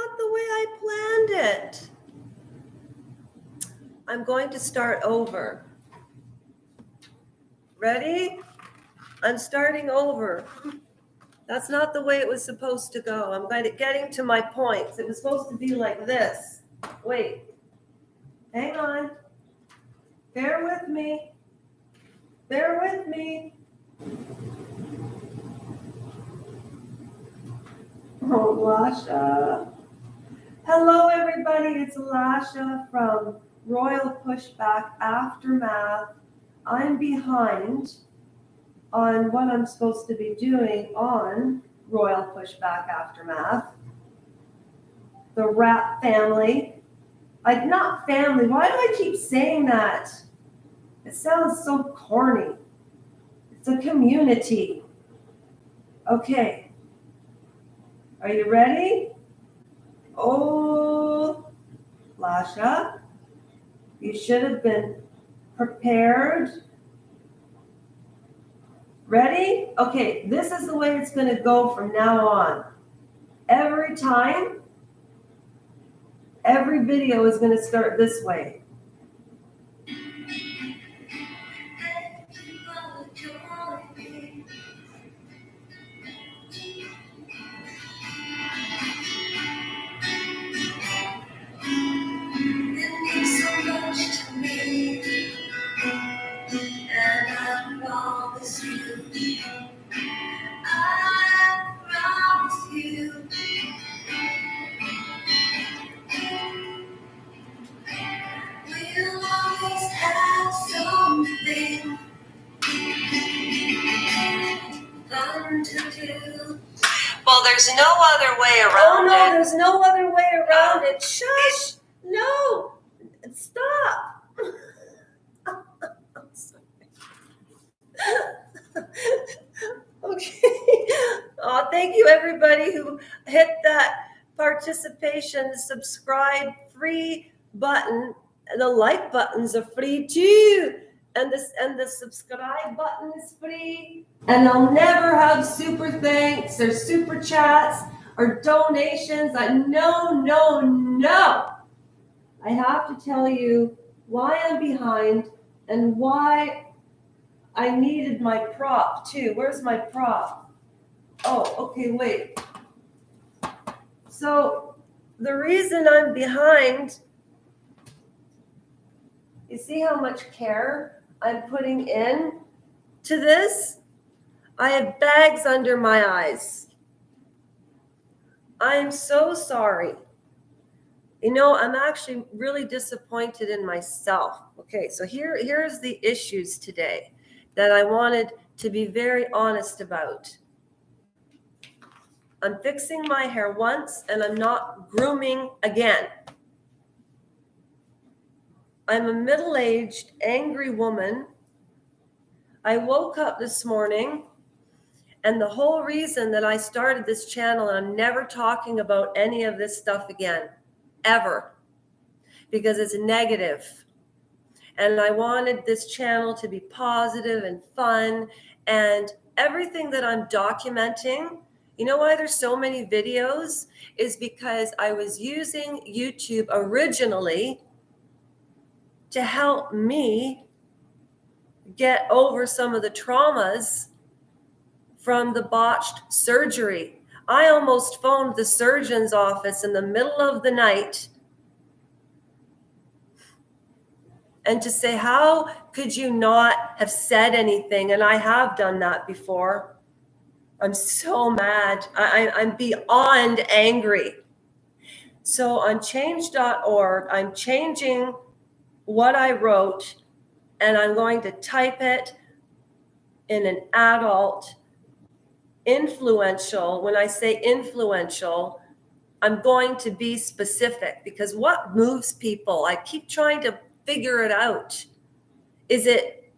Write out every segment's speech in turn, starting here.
not the way I planned it. I'm going to start over. Ready? I'm starting over. That's not the way it was supposed to go. I'm getting to my points. It was supposed to be like this. Wait. Hang on. Bear with me. Bear with me. Oh, Lasha. Hello, everybody. It's Lasha from Royal Pushback Aftermath. I'm behind on what I'm supposed to be doing on Royal Pushback Aftermath. The rap family. Not family. Why do I keep saying that? It sounds so corny. It's a community. Okay. Are you ready? Oh, Lasha, you should have been prepared. Ready? Okay, this is the way it's going to go from now on. Every time, every video is going to start this way. Well, there's no other way around it. Oh, no, there's no other way around it. Shush! No! Stop! Okay. Oh, thank you, everybody who hit that participation, subscribe, free button. The like buttons are free too. And the subscribe button is free. And I'll never have super thanks or super chats or donations. No. I have to tell you why I'm behind and why I needed my prop too. Where's my prop? Oh, okay, wait. So the reason I'm behind, you see how much care I'm putting in to this? I have bags under my eyes. I am so sorry. You know, I'm actually really disappointed in myself. Okay, so here's the issues today that I wanted to be very honest about. I'm fixing my hair once and I'm not grooming again. I'm a middle-aged, angry woman. I woke up this morning, and the whole reason that I started this channel, and I'm never talking about any of this stuff again, ever, because it's negative. And I wanted this channel to be positive and fun, and everything that I'm documenting, you know why there's so many videos? Is because I was using YouTube originally to help me get over some of the traumas from the botched surgery. I almost phoned the surgeon's office in the middle of the night and to say, how could you not have said anything? And I have done that before. I'm so mad. I'm beyond angry. So on change.org, I'm changing what I wrote, and I'm going to type it in an adult, influential. When I say influential, I'm going to be specific, because what moves people? I keep trying to figure it out. Is it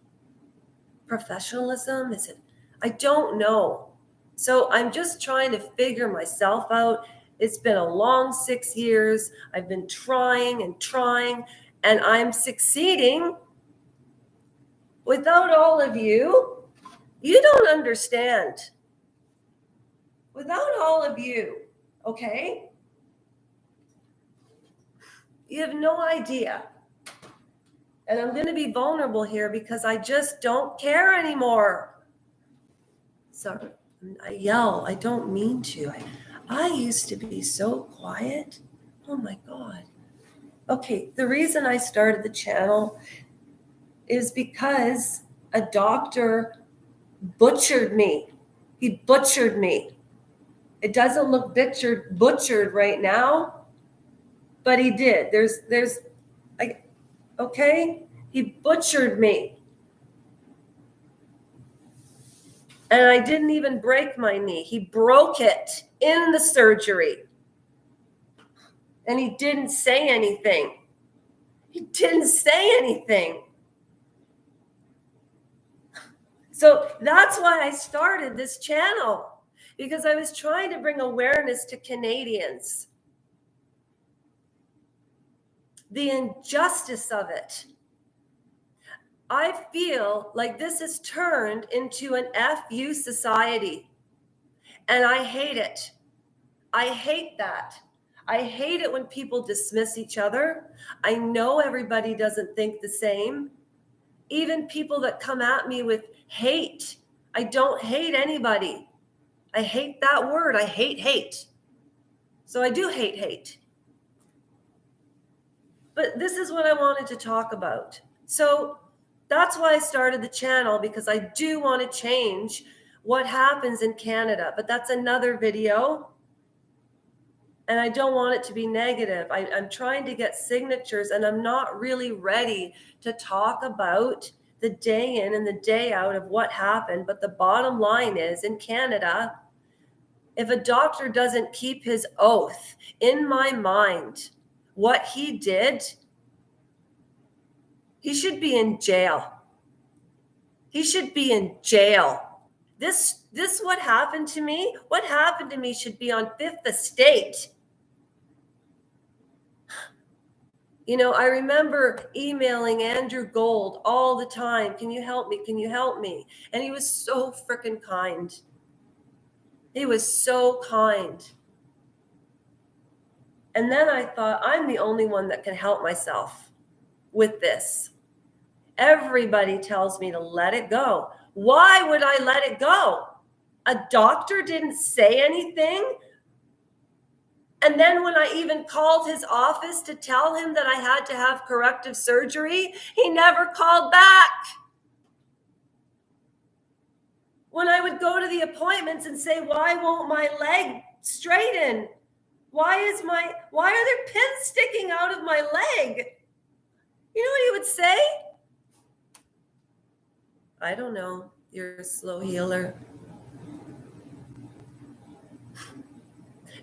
professionalism? Is it? I don't know. So I'm just trying to figure myself out. It's been a long 6 years. I've been trying, and I'm succeeding. Without all of you, you don't understand. Without all of you, okay? You have no idea. And I'm going to be vulnerable here because I just don't care anymore. Sorry, I yell. I don't mean to. I used to be so quiet. Oh my God. Okay, the reason I started the channel is because a doctor butchered me. He butchered me. It doesn't look butchered right now, but he did. Okay? He butchered me. And I didn't even break my knee. He broke it in the surgery. And he didn't say anything. He didn't say anything. So that's why I started this channel, because I was trying to bring awareness to Canadians. The injustice of it. I feel like this has turned into an FU society. And I hate it. I hate that. I hate it when people dismiss each other. I know everybody doesn't think the same. Even people that come at me with hate. I don't hate anybody. I hate that word. I hate hate. So I do hate. But this is what I wanted to talk about. So that's why I started the channel, because I do want to change what happens in Canada. But that's another video. And I don't want it to be negative. I'm trying to get signatures, and I'm not really ready to talk about the day in and the day out of what happened. But the bottom line is, in Canada, if a doctor doesn't keep his oath, in my mind, what he did, he should be in jail. He should be in jail. This what happened to me? What happened to me should be on Fifth Estate. You know, I remember emailing Andrew Gold all the time. Can you help me? Can you help me? And he was so freaking kind. He was so kind. And then I thought, I'm the only one that can help myself with this. Everybody tells me to let it go. Why would I let it go? A doctor didn't say anything. And then when I even called his office to tell him that I had to have corrective surgery, he never called back. When I would go to the appointments and say, why won't my leg straighten? Why are there pins sticking out of my leg? You know what he would say? I don't know. You're a slow healer.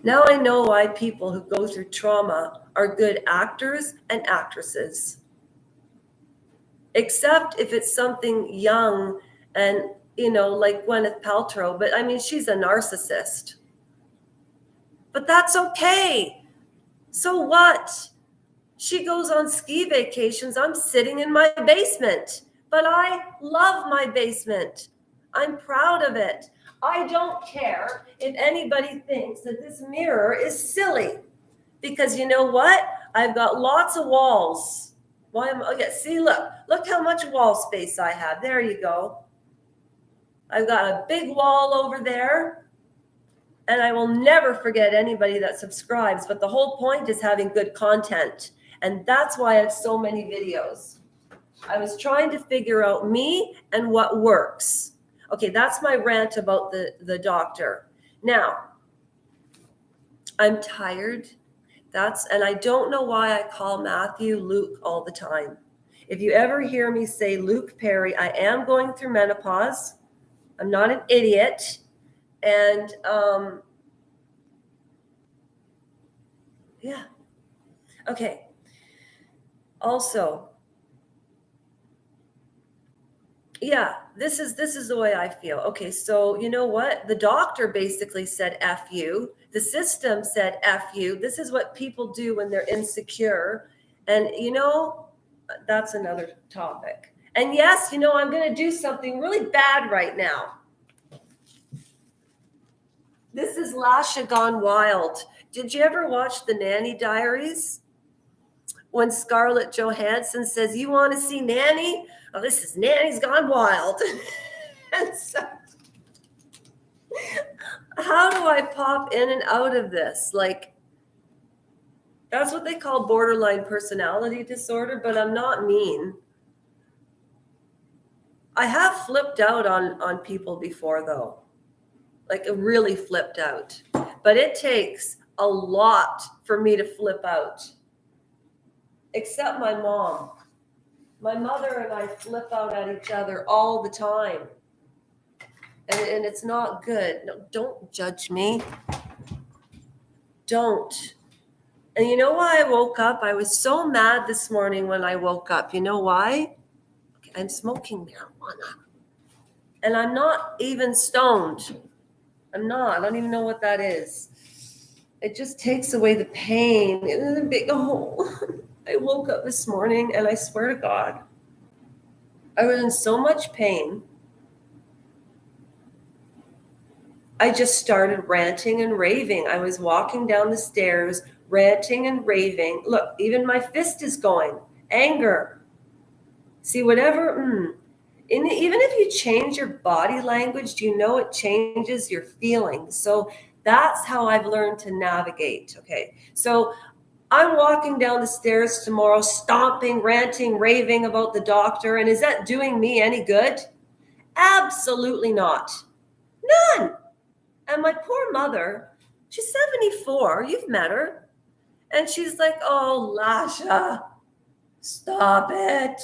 Now I know why people who go through trauma are good actors and actresses. Except if it's something young and, you know, like Gwyneth Paltrow. But I mean, she's a narcissist. But that's okay. So what? She goes on ski vacations. I'm sitting in my basement. But I love my basement. I'm proud of it. I don't care if anybody thinks that this mirror is silly, because you know what? I've got lots of walls. See, look how much wall space I have. There you go. I've got a big wall over there, and I will never forget anybody that subscribes. But the whole point is having good content, and that's why I have so many videos. I was trying to figure out me and what works. Okay, that's my rant about the doctor. Now, I'm tired. And I don't know why I call Mathew Luke all the time. If you ever hear me say Luke Perrry, I am going through menopause. I'm not an idiot. And yeah. Okay. Also, yeah, this is the way I feel. Okay, so you know what? The doctor basically said F you. The system said F you. This is what people do when they're insecure. And, you know, that's another topic. And yes, you know, I'm going to do something really bad right now. This is Lasha Gone Wild. Did you ever watch the Nanny Diaries? when Scarlett Johansson says, "You want to see Nanny? Oh, this is Nanny's Gone Wild." And so, how do I pop in and out of this? Like, that's what they call borderline personality disorder, but I'm not mean. I have flipped out on people before, though. Like, really flipped out. But it takes a lot for me to flip out. Except my mom. My mother and I flip out at each other all the time. And it's not good. No, don't judge me. Don't. And you know why I woke up? I was so mad this morning when I woke up. You know why? I'm smoking marijuana. And I'm not even stoned. I'm not. I don't even know what that is. It just takes away the pain. It was a big hole. I woke up this morning and I swear to God, I was in so much pain. I just started ranting and raving. I was walking down the stairs, ranting and raving. Look, even my fist is going. Anger. See, whatever. Even if you change your body language, do you know it changes your feelings? So that's how I've learned to navigate. Okay. So I'm walking down the stairs tomorrow, stomping, ranting, raving about the doctor. And is that doing me any good? Absolutely not. None. And my poor mother, she's 74. You've met her. And she's like, "Oh, Lasha, stop it."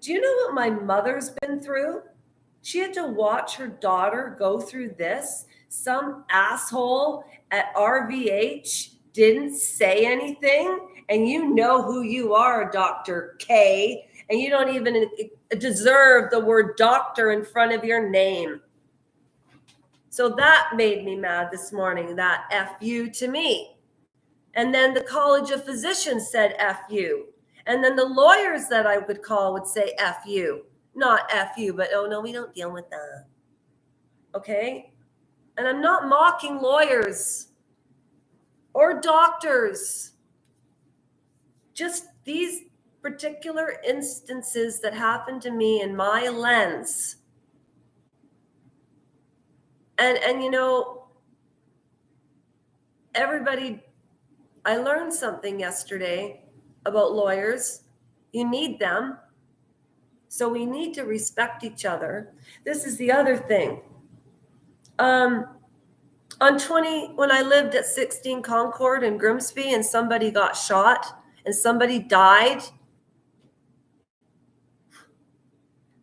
Do you know what my mother's been through? She had to watch her daughter go through this. Some asshole at RVH didn't say anything. And you know who you are, Dr. K. And you don't even deserve the word doctor in front of your name. So that made me mad this morning, that F you to me. And then the College of Physicians said F you. And then the lawyers that I would call would say F you. Not F you, but oh no, we don't deal with that. Okay? And I'm not mocking lawyers or doctors. Just these particular instances that happened to me in my lens. And you know, everybody, I learned something yesterday about lawyers. You need them. So we need to respect each other. This is the other thing. When I lived at 16 Concord in Grimsby and somebody got shot and somebody died,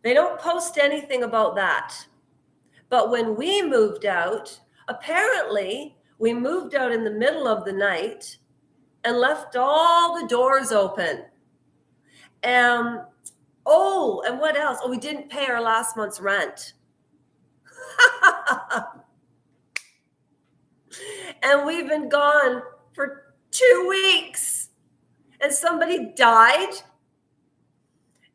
they don't post anything about that. But when we moved out, apparently we moved out in the middle of the night and left all the doors open. And what else? Oh, we didn't pay our last month's rent. And we've been gone for 2 weeks. And somebody died.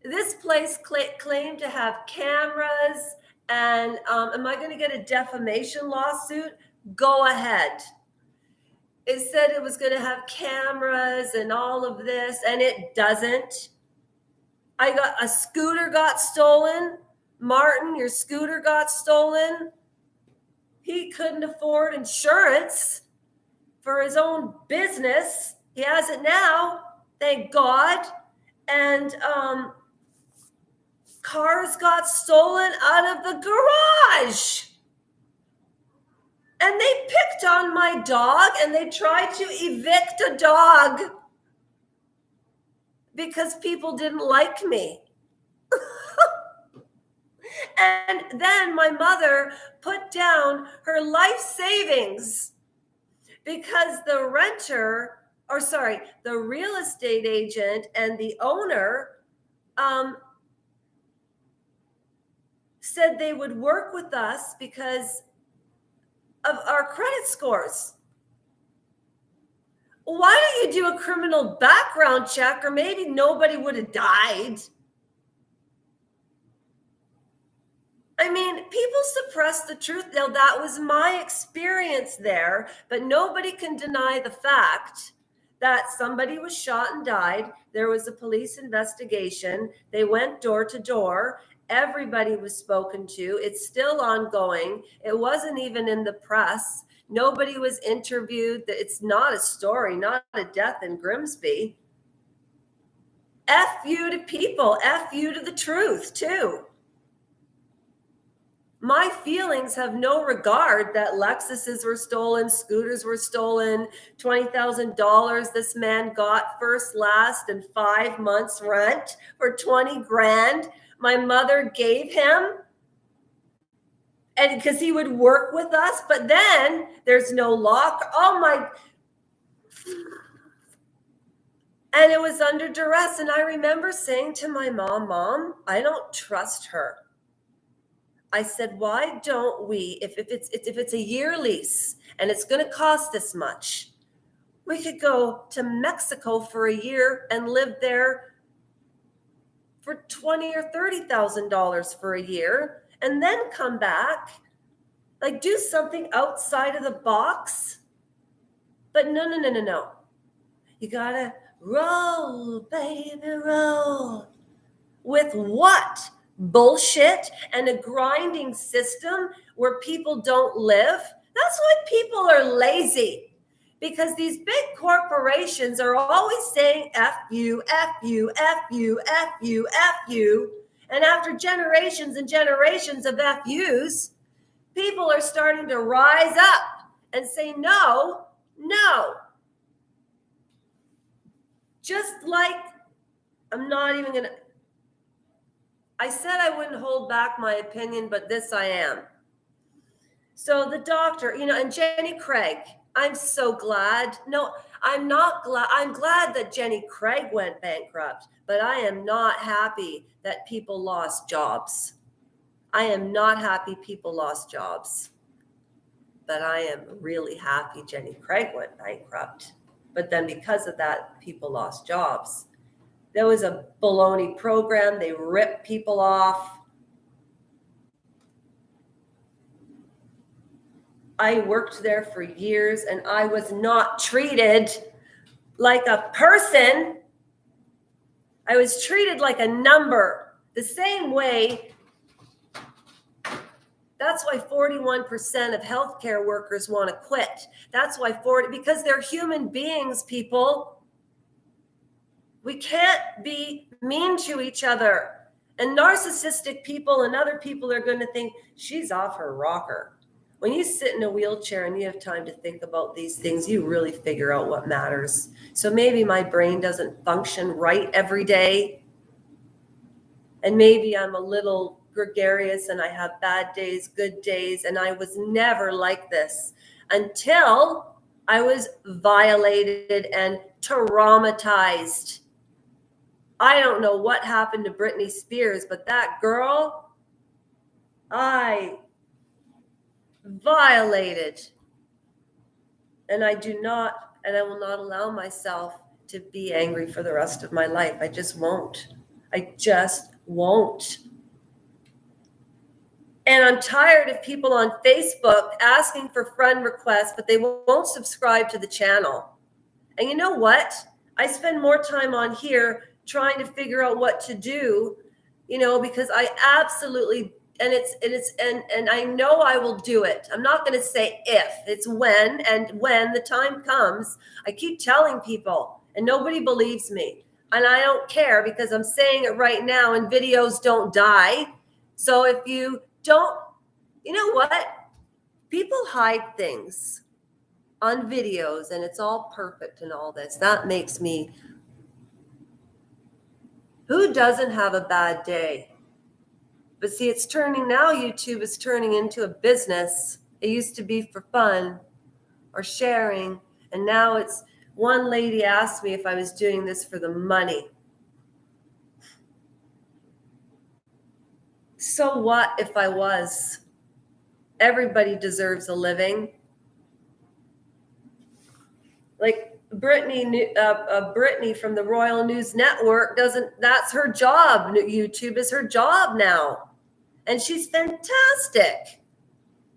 This place claimed to have cameras. And am I going to get a defamation lawsuit? Go ahead. It said it was going to have cameras and all of this, and it doesn't. A scooter got stolen. Martin, your scooter got stolen. He couldn't afford insurance for his own business. He has it now, thank God. And cars got stolen out of the garage. And they picked on my dog and they tried to evict a dog because people didn't like me. And then my mother put down her life savings because the real estate agent and the owner said they would work with us because of our credit scores. Why don't you do a criminal background check, or maybe nobody would have died? I mean, people suppress the truth. Now, that was my experience there, but nobody can deny the fact that somebody was shot and died. There was a police investigation. They went door to door. Everybody was spoken to. It's still ongoing. It wasn't even in the press. Nobody was interviewed. It's not a story, not a death in Grimsby. F you to people. F you to the truth, too. My feelings have no regard that Lexuses were stolen, scooters were stolen, $20,000 this man got first, last, and 5 months rent for 20 grand. My mother gave him, and because he would work with us, but then there's no lock. Oh my. And it was under duress. And I remember saying to my Mom, I don't trust her. I said, why don't we, if it's a year lease and it's going to cost this much, we could go to Mexico for a year and live there for $20,000 or $30,000 for a year, and then come back, like do something outside of the box. But no. You gotta roll, baby, roll. With what? Bullshit and a grinding system where people don't live. That's why people are lazy, because these big corporations are always saying F you, F you, F you, F you, F you. And after generations and generations of FUs, people are starting to rise up and say no. Just like, I'm not even going to, I said I wouldn't hold back my opinion, but this I am. So the doctor, and Jenny Craig, I'm so glad. No, I'm not glad. I'm glad that Jenny Craig went bankrupt, but I am not happy that people lost jobs. I am not happy people lost jobs, but I am really happy Jenny Craig went bankrupt. But then because of that, people lost jobs. There was a baloney program. They ripped people off. I worked there for years and I was not treated like a person. I was treated like a number. The same way. That's why 41% of healthcare workers want to quit. That's why because they're human beings, people. We can't be mean to each other. And narcissistic people and other people are going to think she's off her rocker. When you sit in a wheelchair and you have time to think about these things, you really figure out what matters. So maybe my brain doesn't function right every day. And maybe I'm a little gregarious and I have bad days, good days. And I was never like this until I was violated and traumatized. I don't know what happened to Britney Spears, but that girl, I violated. And I will not allow myself to be angry for the rest of my life. I just won't. And I'm tired of people on Facebook asking for friend requests, but they won't subscribe to the channel. And you know what? I spend more time on here trying to figure out what to do, because I absolutely, and I know I will do it. I'm not going to say if, it's when, and when the time comes. I keep telling people and nobody believes me, and I don't care because I'm saying it right now, and videos don't die. So if you don't, you know what? People hide things on videos and it's all perfect and all this. That makes me, who doesn't have a bad day? But see, it's turning now, YouTube is turning into a business. It used to be for fun or sharing. And now it's, one lady asked me if I was doing this for the money. So what if I was? Everybody deserves a living. Like Brittany from the Royal News Network that's her job. YouTube is her job now. And she's fantastic.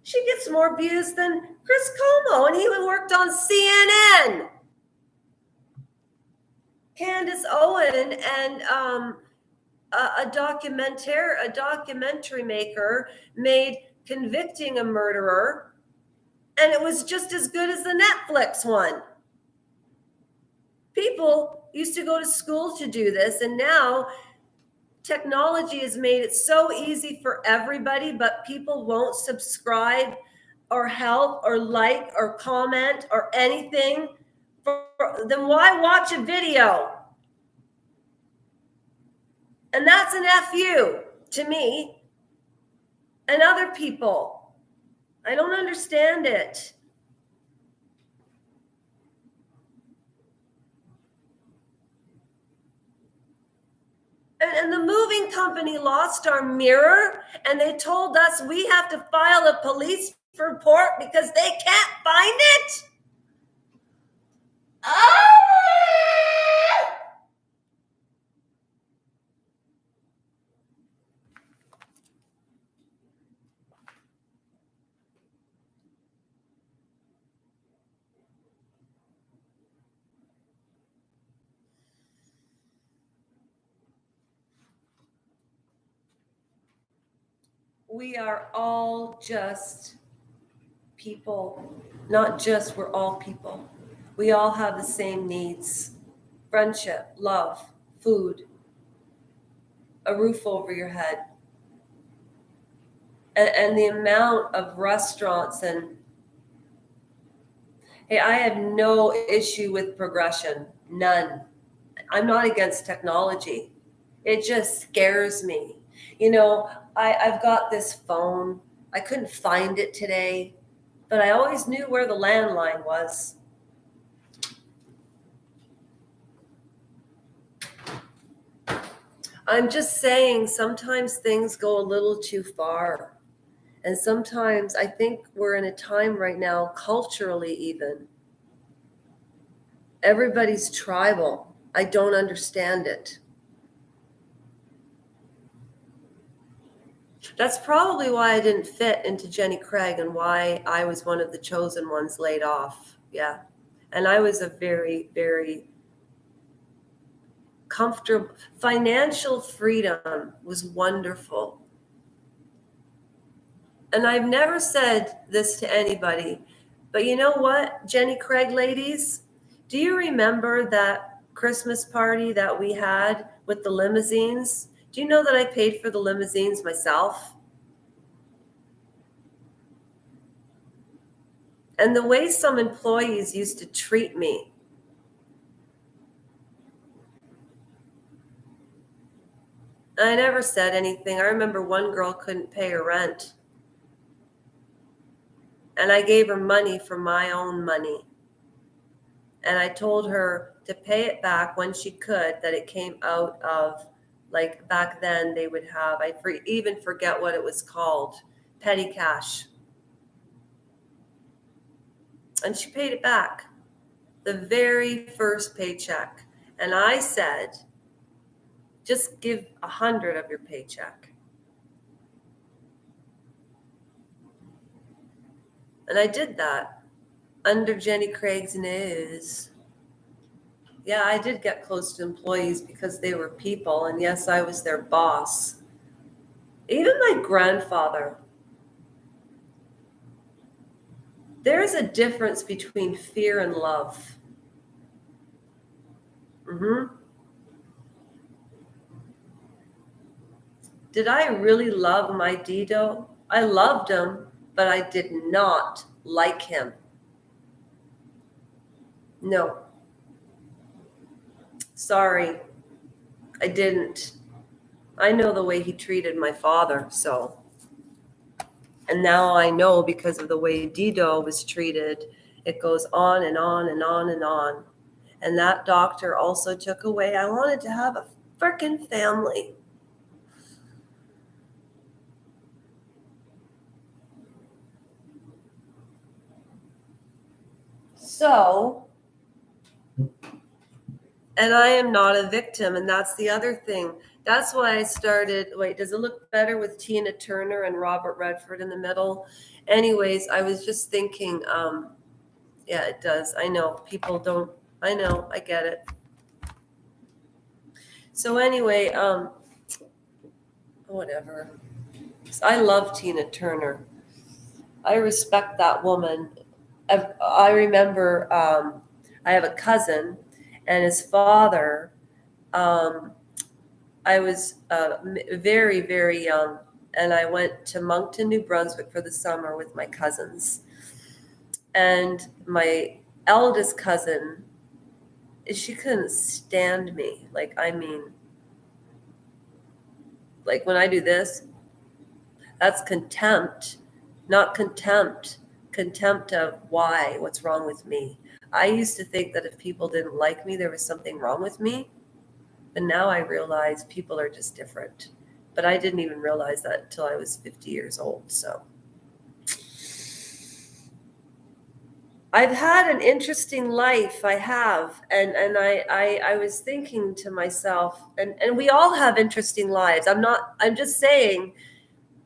She gets more views than Chris Como, and he worked on CNN. Candace Owen and a documentary maker made convicting a murderer, and it was just as good as the Netflix one. People used to go to school to do this, and now technology has made it so easy for everybody, but people won't subscribe or help or like or comment or anything. Then why watch a video? And that's an FU to me and other people. I don't understand it. And the moving company lost our mirror, and they told us we have to file a police report because they can't find it. We are all just people. Not just, we're all people. We all have the same needs: friendship, love, food, a roof over your head. And the amount of restaurants and hey, I have no issue with progression, none. I'm not against technology. It just scares me. You know, I've got this phone. I couldn't find it today, but I always knew where the landline was. I'm just saying sometimes things go a little too far. And sometimes I think we're in a time right now, culturally even. Everybody's tribal. I don't understand it. That's probably why I didn't fit into Jenny Craig and why I was one of the chosen ones laid off. Yeah. And I was a very, very comfortable, financial freedom was wonderful. And I've never said this to anybody, but you know what, Jenny Craig ladies, do you remember that Christmas party that we had with the limousines? Do you know that I paid for the limousines myself? And the way some employees used to treat me. I never said anything. I remember one girl couldn't pay her rent. And I gave her money from my own money. And I told her to pay it back when she could, that it came out of, like back then they would have, even forget what it was called, petty cash. And she paid it back, the very first paycheck. And I said, just give 100 of your paycheck. And I did that under Jenny Craig's nose. Yeah, I did get close to employees because they were people. And yes, I was their boss. Even my grandfather. There is a difference between fear and love. Did I really love my Dido? I loved him, but I did not like him. No. Sorry, I didn't. I know the way he treated my father, so. And now I know because of the way Dido was treated, it goes on and on and on and on. And that doctor also took away, I wanted to have a freaking family. So, and I am not a victim. And that's the other thing. That's why I started, wait, does it look better with Tina Turner and Robert Redford in the middle? Anyways, I was just thinking, yeah, it does. I know people don't, I know, I get it. So anyway, whatever. I love Tina Turner. I respect that woman. I remember I have a cousin, and his father. I was very, very young, and I went to Moncton, New Brunswick for the summer with my cousins. And my eldest cousin, she couldn't stand me. Like, I mean, like when I do this, that's contempt, not contempt. Contempt of why, what's wrong with me. I used to think that if people didn't like me, there was something wrong with me. But now I realize people are just different. But I didn't even realize that until I was 50 years old. So I've had an interesting life. I have. And I was thinking to myself, and we all have interesting lives. I'm just saying,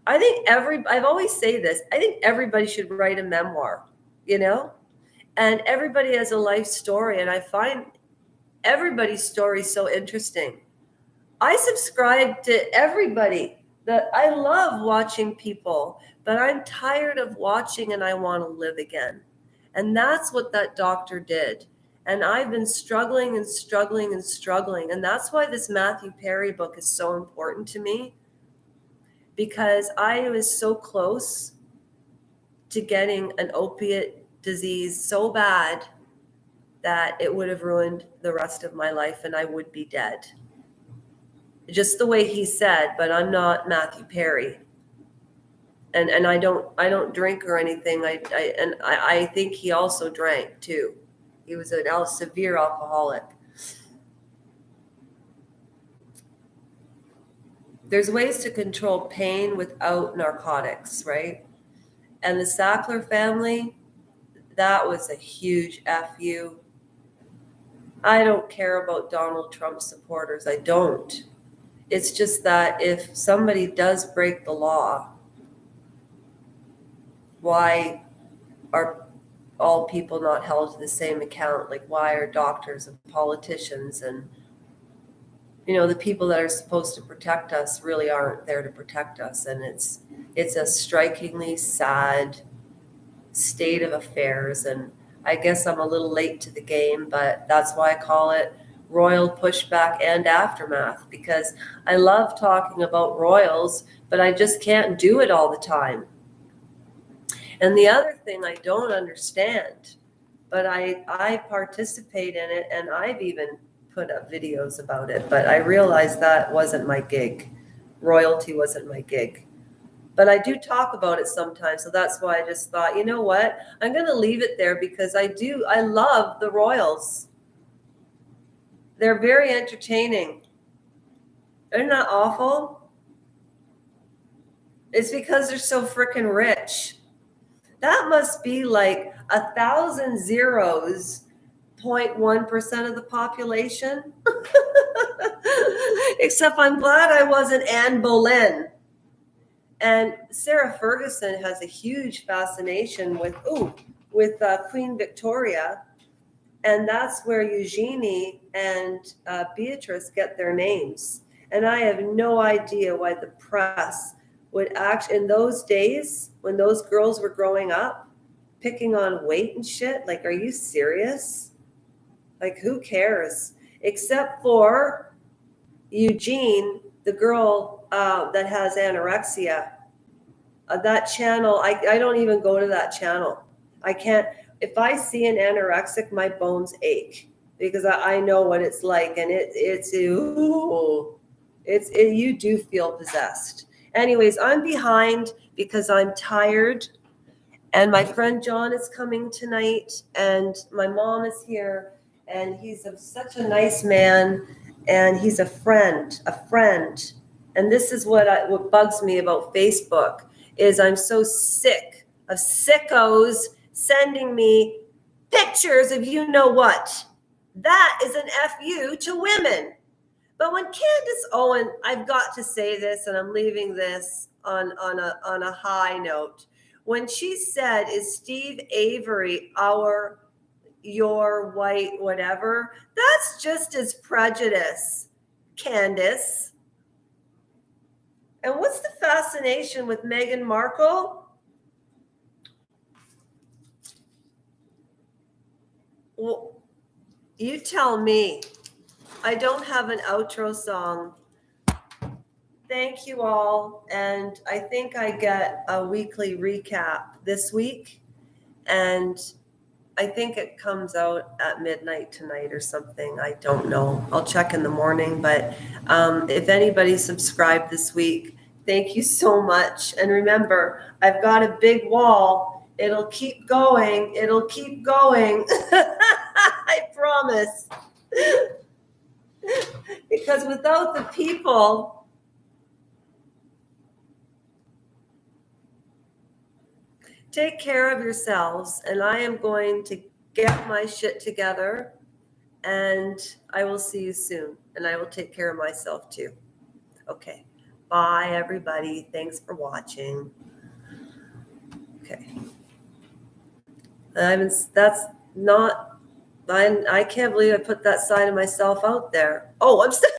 I think I've always say this, I think everybody should write a memoir, you know? And everybody has a life story. And I find everybody's story so interesting. I subscribe to everybody. That I love watching people, but I'm tired of watching and I want to live again. And that's what that doctor did. And I've been struggling and struggling and struggling. And that's why this Mathew Perrry book is so important to me, because I was so close to getting an opiate disease so bad that it would have ruined the rest of my life and I would be dead. Just the way he said, but I'm not Mathew Perrry. And I don't drink or anything. I think he also drank too. He was a severe alcoholic. There's ways to control pain without narcotics, right? And the Sackler family, that was a huge FU. I don't care about Donald Trump supporters. I don't. It's just that if somebody does break the law, why are all people not held to the same account? Like, why are doctors and politicians and, you know, the people that are supposed to protect us really aren't there to protect us? And it's a strikingly sad state of affairs. And I guess I'm a little late to the game, but that's why I call it Royal Pushback and Aftermath, because I love talking about royals, but I just can't do it all the time. And the other thing I don't understand, but I participate in it, and I've even put up videos about it, but I realized that wasn't my gig. Royalty wasn't my gig. But I do talk about it sometimes, so that's why I just thought, you know what? I'm going to leave it there, because I love the royals. They're very entertaining. They're not awful. It's because they're so freaking rich. That must be like 1,000 zeros, 0.1% of the population. Except I'm glad I wasn't Anne Boleyn. And Sarah Ferguson has a huge fascination with Queen Victoria. And that's where Eugenie and Beatrice get their names. And I have no idea why the press would act in those days when those girls were growing up, picking on weight and shit. Like, are you serious? Like, who cares? Except for Eugene, the girl that has anorexia. That channel, I don't even go to that channel. I can't. If I see an anorexic, my bones ache, because I know what it's like, and you do feel possessed. Anyways, I'm behind because I'm tired, and my friend John is coming tonight, and my mom is here, and he's such a nice man, and he's a friend. And this is what bugs me about Facebook, is I'm so sick of sickos sending me pictures of you know what. That is an FU to women. But when Candace Owen, I've got to say this, and I'm leaving this on a high note. When she said, is Steve Avery your white whatever, that's just as prejudice. Candace. And what's the fascination with Meghan Markle? Well, you tell me. I don't have an outro song. Thank you all. And I think I get a weekly recap this week. And I think it comes out at midnight tonight or something. I don't know. I'll check in the morning. But if anybody subscribed this week, thank you so much. And remember, I've got a big wall. It'll keep going. It'll keep going. I promise. Because without the people, take care of yourselves. And I am going to get my shit together. And I will see you soon. And I will take care of myself too. Okay. Bye, everybody. Thanks for watching. Okay. That's not, I can't believe I put that side of myself out there. Oh, I'm still.